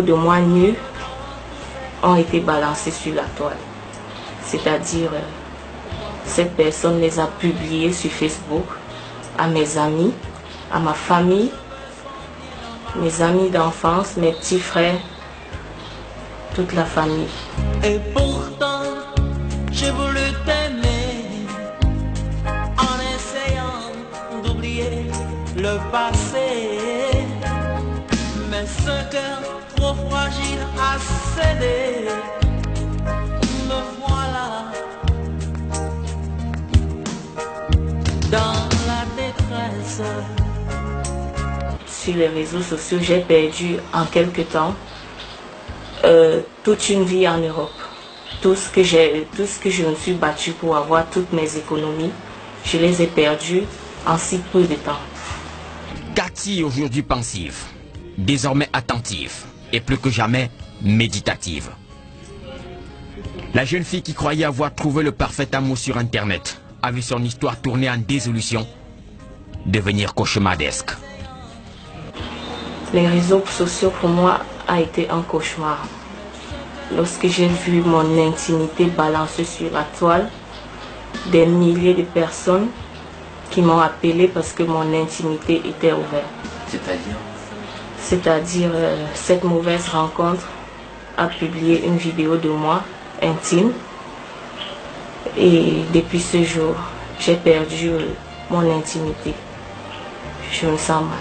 De moi nus ont été balancés sur la toile. C'est-à-dire, cette personne les a publiés sur Facebook à mes amis, à ma famille, mes amis d'enfance, mes petits frères, toute la famille. Et pourtant, j'ai voulu t'aimer en essayant d'oublier le passé. Mais ce cœur trop fragile a cédé. Me voilà dans la détresse. Sur les réseaux sociaux, j'ai perdu en quelque temps toute une vie en Europe. Tout ce que je me suis battue pour avoir, toutes mes économies, je les ai perdues en si peu de temps. Cathy, aujourd'hui pensive, désormais attentive et plus que jamais méditative. La jeune fille qui croyait avoir trouvé le parfait amour sur Internet a vu son histoire tourner en désolution, devenir cauchemardesque. Les réseaux sociaux pour moi a été un cauchemar. Lorsque j'ai vu mon intimité balancée sur la toile, des milliers de personnes qui m'ont appelé parce que mon intimité était ouverte. C'est-à-dire, cette mauvaise rencontre a publié une vidéo de moi intime. Et depuis ce jour, j'ai perdu mon intimité. Je me sens mal.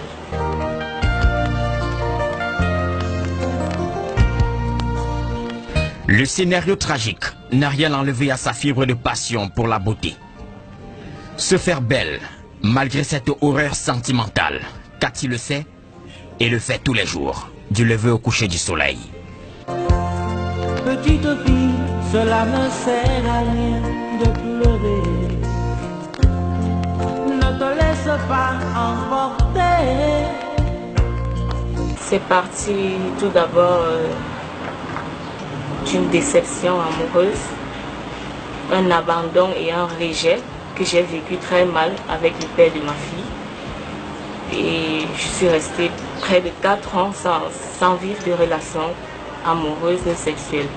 Le scénario tragique n'a rien enlevé à sa fibre de passion pour la beauté. Se faire belle, malgré cette horreur sentimentale, Cathy le sait et le fait tous les jours, du lever au coucher du soleil. Petite fille, cela ne sert à rien de pleurer. Ne te laisse pas emporter. C'est parti tout d'abord d'une déception amoureuse, un abandon et un rejet que j'ai vécu très mal avec le père de ma fille. Et je suis restée près de 4 ans sans vivre de relation amoureuse ni sexuelle.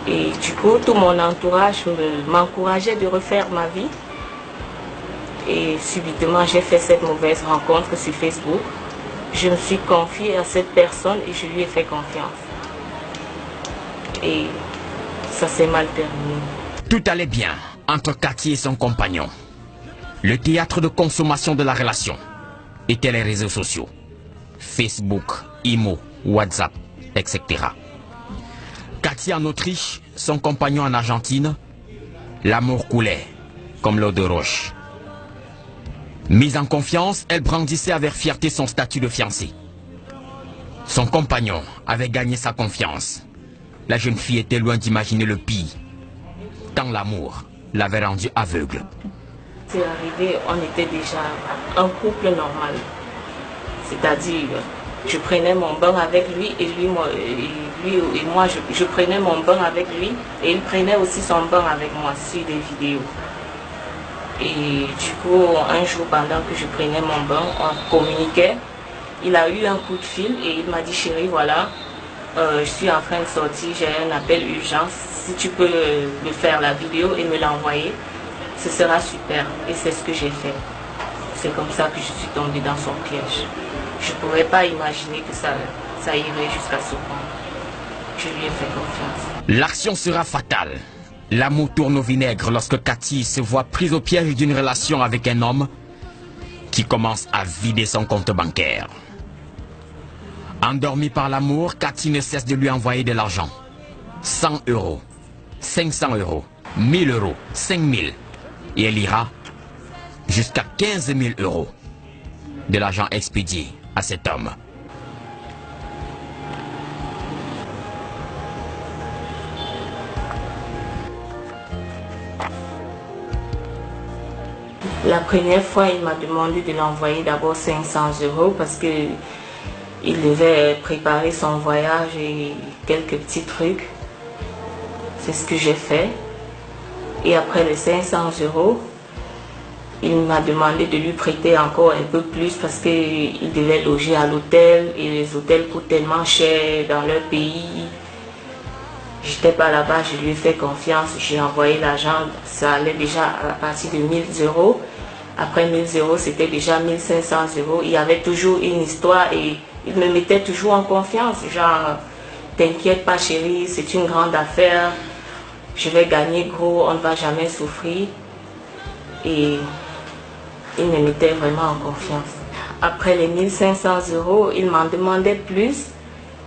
Et du coup, tout mon entourage m'encourageait de refaire ma vie. Et subitement, j'ai fait cette mauvaise rencontre sur Facebook. Je me suis confiée à cette personne et je lui ai fait confiance. Et ça s'est mal terminé. Tout allait bien entre Cathy et son compagnon. Le théâtre de consommation de la relation étaient les réseaux sociaux. Facebook, Imo, WhatsApp, etc. Cathy en Autriche, son compagnon en Argentine, l'amour coulait comme l'eau de roche. Mise en confiance, elle brandissait avec fierté son statut de fiancée. Son compagnon avait gagné sa confiance. La jeune fille était loin d'imaginer le pire, tant l'amour l'avait rendue aveugle. C'est arrivé, on était déjà un couple normal. C'est-à-dire, je prenais mon bain avec lui et moi, je prenais mon bain avec lui et il prenait aussi son bain avec moi sur des vidéos. Et du coup, un jour, pendant que je prenais mon bain, on communiquait. Il a eu un coup de fil et il m'a dit, chérie, voilà, je suis en train de sortir, j'ai un appel urgent. Si tu peux me faire la vidéo et me l'envoyer, ce sera super. Et c'est ce que j'ai fait. C'est comme ça que je suis tombée dans son piège. Je ne pourrais pas imaginer que ça irait jusqu'à ce point. Je lui ai fait confiance. L'action sera fatale. L'amour tourne au vinaigre lorsque Cathy se voit prise au piège d'une relation avec un homme qui commence à vider son compte bancaire. Endormie par l'amour, Cathy ne cesse de lui envoyer de l'argent. 100 €, 500 €, 1000 €, 5000. Et elle ira jusqu'à 15 000 € de l'argent expédié à cet homme. La première fois, il m'a demandé de l'envoyer d'abord 500 € parce que il devait préparer son voyage et quelques petits trucs. C'est ce que j'ai fait. Et après les 500 €, Il m'a demandé de lui prêter encore un peu plus parce qu'il devait loger à l'hôtel et les hôtels coûtent tellement cher dans leur pays. J'étais pas là-bas, je lui ai fait confiance, j'ai envoyé l'argent, ça allait déjà à partir de 1000 euros. Après 1000 euros, c'était déjà 1500 euros. Il y avait toujours une histoire et il me mettait toujours en confiance. Genre, t'inquiète pas chérie, c'est une grande affaire. Je vais gagner gros, on ne va jamais souffrir. Et il me mettait vraiment en confiance. Après les 1500 euros, il m'en demandait plus.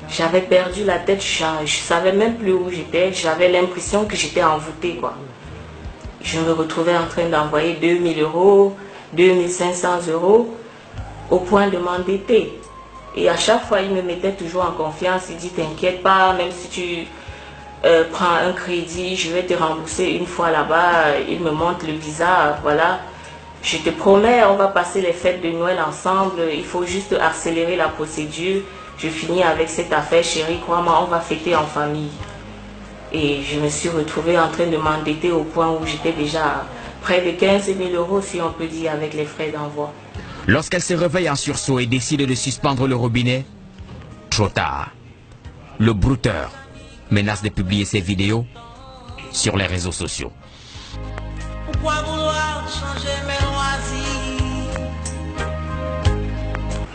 J'avais perdu la tête, je ne savais même plus où j'étais. J'avais l'impression que j'étais envoûtée, quoi. Je me retrouvais en train d'envoyer 2000 euros, 2500 euros, au point de m'endetter. Et à chaque fois, il me mettait toujours en confiance. Il dit, t'inquiète pas, même si tu prends un crédit, je vais te rembourser une fois là-bas. Il me montre le visa, voilà. Je te promets, on va passer les fêtes de Noël ensemble. Il faut juste accélérer la procédure. Je finis avec cette affaire, chérie, crois-moi, on va fêter en famille. Et je me suis retrouvée en train de m'endetter au point où j'étais déjà à près de 15 000 euros, si on peut dire, avec les frais d'envoi. Lorsqu'elle se réveille en sursaut et décide de suspendre le robinet, trop tard. Le brouteur menace de publier ses vidéos sur les réseaux sociaux. Pourquoi vouloir changer mes loisirs?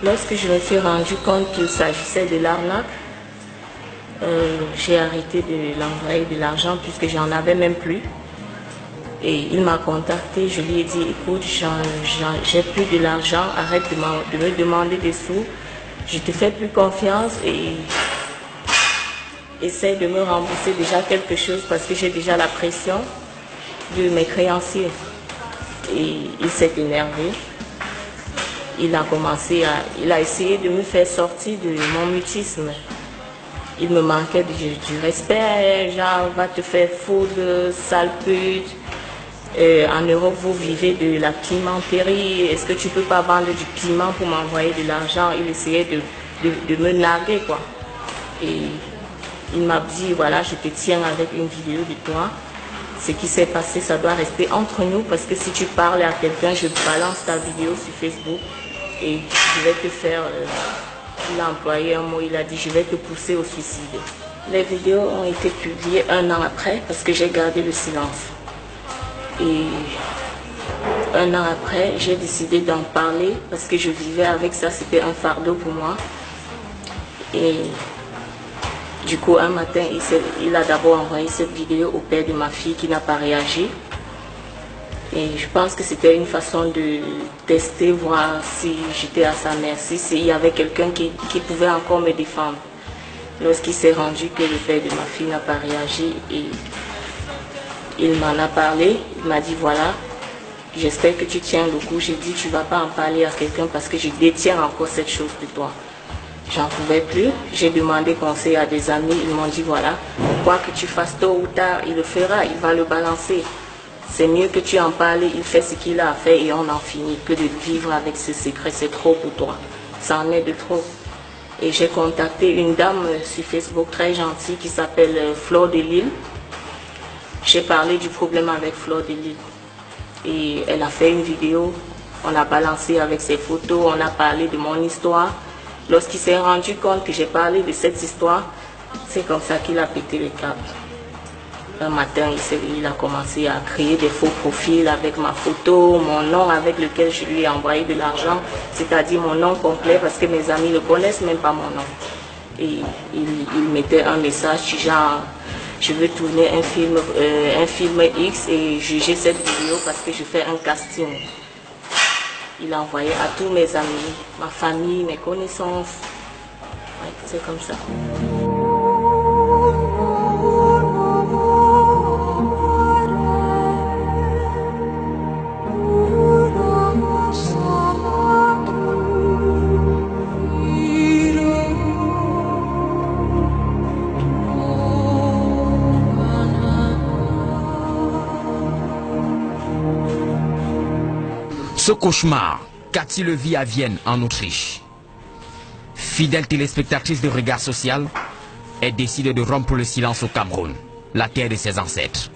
Lorsque je me suis rendu compte qu'il s'agissait de l'arnaque, j'ai arrêté de l'envoyer de l'argent puisque j'en avais même plus. Et il m'a contacté, je lui ai dit, écoute, j'ai plus de l'argent, arrête de me demander des sous, je te fais plus confiance et essaie de me rembourser déjà quelque chose parce que j'ai déjà la pression de mes créanciers. Et il s'est énervé. Il a essayé de me faire sortir de mon mutisme. Il me manquait du respect, genre va te faire foudre, sale pute. En Europe, vous vivez de la pimenterie. Est-ce que tu peux pas vendre du piment pour m'envoyer de l'argent? Il essayait de me narguer, quoi. Et il m'a dit, voilà, je te tiens avec une vidéo de toi. Ce qui s'est passé, ça doit rester entre nous parce que si tu parles à quelqu'un, je balance ta vidéo sur Facebook et je vais te faire... il a employé un mot, il a dit, je vais te pousser au suicide. Les vidéos ont été publiées 1 an après parce que j'ai gardé le silence. Et 1 an après, j'ai décidé d'en parler parce que je vivais avec ça, c'était un fardeau pour moi. Et du coup, un matin, il a d'abord envoyé cette vidéo au père de ma fille qui n'a pas réagi. Et je pense que c'était une façon de tester, voir si j'étais à sa merci, s'il y avait quelqu'un qui pouvait encore me défendre. Lorsqu'il s'est rendu que le père de ma fille n'a pas réagi, et il m'en a parlé, il m'a dit voilà, j'espère que tu tiens le coup. J'ai dit tu ne vas pas en parler à quelqu'un parce que je détiens encore cette chose de toi. J'en pouvais plus, j'ai demandé conseil à des amis, ils m'ont dit voilà, quoi que tu fasses tôt ou tard, il le fera, il va le balancer. C'est mieux que tu en parles, il fait ce qu'il a à faire et on en finit que de vivre avec ce secret, c'est trop pour toi. Ça en est de trop. Et j'ai contacté une dame sur Facebook très gentille qui s'appelle Flore de Lille. J'ai parlé du problème avec Flore de Lille. Et elle a fait une vidéo, on a balancé avec ses photos, on a parlé de mon histoire. Lorsqu'il s'est rendu compte que j'ai parlé de cette histoire, c'est comme ça qu'il a pété le câble. Un matin, il a commencé à créer des faux profils avec ma photo, mon nom avec lequel je lui ai envoyé de l'argent, c'est-à-dire mon nom complet parce que mes amis ne connaissent même pas mon nom. Et il mettait un message du genre, je veux tourner un film X et juger cette vidéo parce que je fais un casting. Il a envoyé à tous mes amis, ma famille, mes connaissances. Ouais, c'est comme ça. Ce cauchemar, Cathy le vit à Vienne, en Autriche. Fidèle téléspectatrice de Regard Social, elle décide de rompre le silence au Cameroun, la terre de ses ancêtres.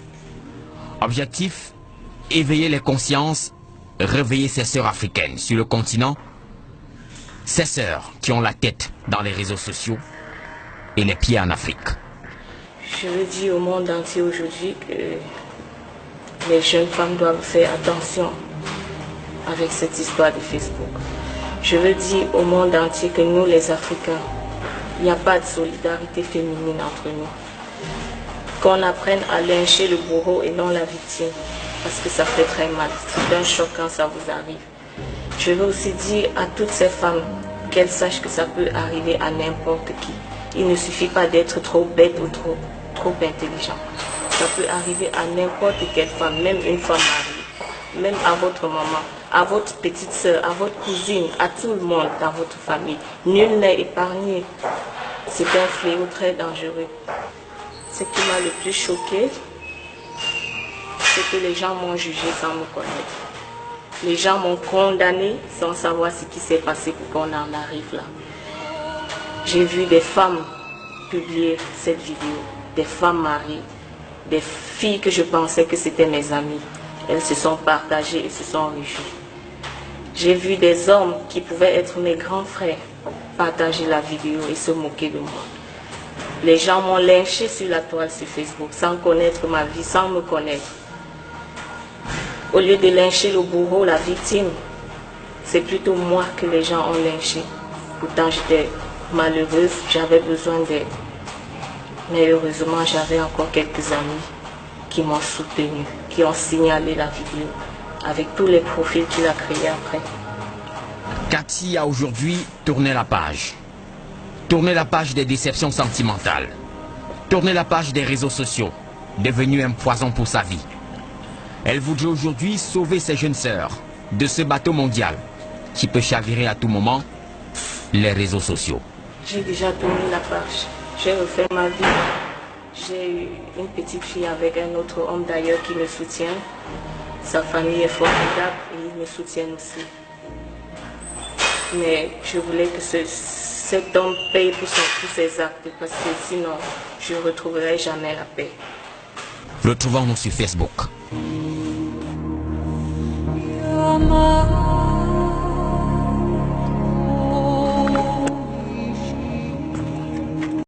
Objectif, éveiller les consciences réveiller ses sœurs africaines sur le continent, ces sœurs qui ont la tête dans les réseaux sociaux et les pieds en Afrique. Je veux dire au monde entier aujourd'hui que les jeunes femmes doivent faire attention avec cette histoire de Facebook. Je veux dire au monde entier que nous, les Africains, il n'y a pas de solidarité féminine entre nous. Qu'on apprenne à lyncher le bourreau et non la victime, parce que ça fait très mal. C'est un choc quand ça vous arrive. Je veux aussi dire à toutes ces femmes qu'elles sachent que ça peut arriver à n'importe qui. Il ne suffit pas d'être trop bête ou trop intelligent. Ça peut arriver à n'importe quelle femme, même une femme mariée, même à votre maman, à votre petite soeur, à votre cousine, à tout le monde dans votre famille. Nul n'est épargné. C'est un fléau très dangereux. Ce qui m'a le plus choqué, c'est que les gens m'ont jugé sans me connaître. Les gens m'ont condamné sans savoir ce qui s'est passé pour qu'on en arrive là. J'ai vu des femmes publier cette vidéo, des femmes mariées, des filles que je pensais que c'était mes amies. Elles se sont partagées et se sont réjouies. J'ai vu des hommes qui pouvaient être mes grands frères partager la vidéo et se moquer de moi. Les gens m'ont lynché sur la toile sur Facebook sans connaître ma vie, sans me connaître. Au lieu de lyncher le bourreau, la victime, c'est plutôt moi que les gens ont lynché. Pourtant j'étais malheureuse, j'avais besoin d'aide. Mais heureusement, j'avais encore quelques amis qui m'ont soutenue, qui ont signalé la vidéo avec tous les profils qu'il a créés après. Cathy a aujourd'hui tourné la page. Tourner la page des déceptions sentimentales. Tourner la page des réseaux sociaux, devenu un poison pour sa vie. Elle voudrait aujourd'hui sauver ses jeunes sœurs de ce bateau mondial qui peut chavirer à tout moment, les réseaux sociaux. J'ai déjà tourné la page. J'ai refait ma vie. J'ai eu une petite fille avec un autre homme d'ailleurs qui me soutient. Sa famille est formidable et ils me soutiennent aussi. Mais je voulais que cet homme paye pour ses actes parce que sinon je ne retrouverai jamais la paix. Retrouvons-nous sur Facebook.